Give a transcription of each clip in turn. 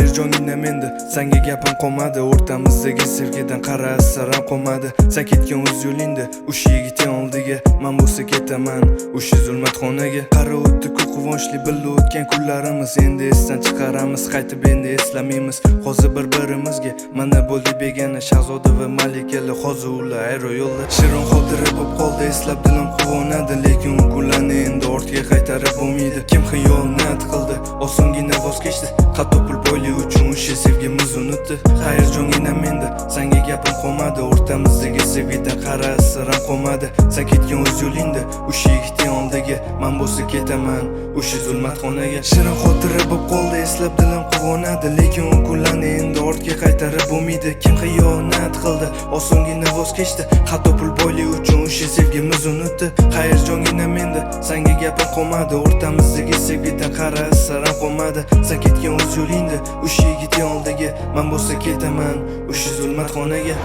Xayr joningda menda, senga gapim qolmadi. O'rtamizdagi sevgidan qara saram qolmadi. Sen ketgan o'z yo'lingda, o'sha yigitning oldiga men bo'lsa ketaman, o'sha zulmatxonaga. Qara o'tdi ko'p quvonchli birga o'tgan kunlarimiz, endi esdan chiqaramiz, qaytib endi eslamaymiz. Hozir bir-birimizga mana bo'ldi begona, Shahzoda va malikalar hozir ular ayro yo'lda. Shirin xotira bo'lib qoldi, eslab dilim quvonadi, lekin u kunlarni endi ortga qaytarib bo'lmaydi. Kim xiyonat qildi, osongina voz kechdi, hatto pul boylik uchun o'sha sevgimiz unutdi. Xayr jongina menda, senga gapim qolmadi. O'rtamizdagi sevgidan qara siram qolmadi. Sen ketgan o'z yo'lingda, o'sha yigitning oldiga men bo'lsa ketaman, o'sha zulmatxonaga. Shirin xotira bo'lib qoldi, eslab dilim quvonadi, lekin u kunlarni endi ortga qaytarib bo'lmaydi. Kim xiyonat qildi, osongina voz kechdi, hatto pul boylik uchun o'sha sevgimiz unutdi. Xayr jongina menda, senga gapim qolmadi. O'rtamizdagi sevgidan qara saram qolmadi. Sen ketgan o'z yo'lingda, o'sha yigitning oldiga men bo'lsa ketaman, o'sha zulmatxonaga.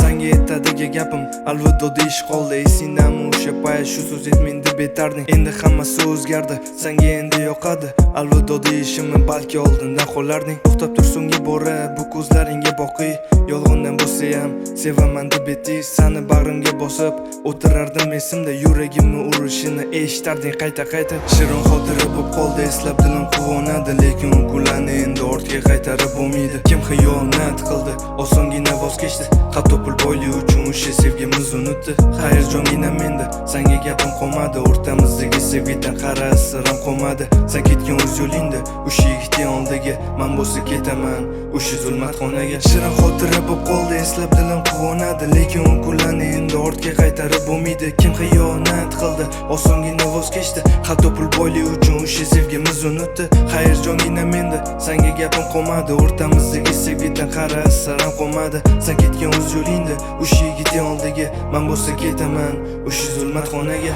Senga yetadiga gapim alvido deyish qoldi. Esingdami o'sha payt shu so'z aytmang deb aytarding. Endi hammasi o'zgardi, senga endi yoqadi alvido deyishimni, balki oldindan qolarding. To'xtab tur so'nggi bora bu ko'zlaringga boqiy. Yolg'ondan bo'lsa ham sevaman deb ayting. Seni bag'rimga bosib o'tirardim esimda, yuragimni urishini eshitarding qayta-qayta. Shirin xotira bo'lib qoldi, eslab dilim quvonadi, lekin u kunlarni endi ortga qaytarib bo'lmaydi. Kim xiyonat qildi, osongina voz kechdi, hatto pul boylik uchun o'sha sevgimiz unutdi. Xayr jongina menda, senga gapim qolmadi. O'rtamizdagi sevgidan qara siram qolmadi. Sen ketgan o'z yo'lingda, o'sha yigitning oldiga men bo'lsa ketaman, o'sha zulmatxonaga. Shirin xotira bo'lib qoldi, eslab dilim quvonadi, lekin u kunlarni endi ortga qaytarib bo'lmaydi. Kim xiyonat qildi, osongina voz kechdi, hatto pul boylik uchun o'sha sevgimiz unutdi. Xayr jongina menda, senga gapim qolmadi. O'rtamizdagi sevgidan qara saram qolmadi. Sen ketgan o'z yo'lingda, o'sha yigitning oldiga men bo'lsa ketaman, o'sha zulmatxonaga.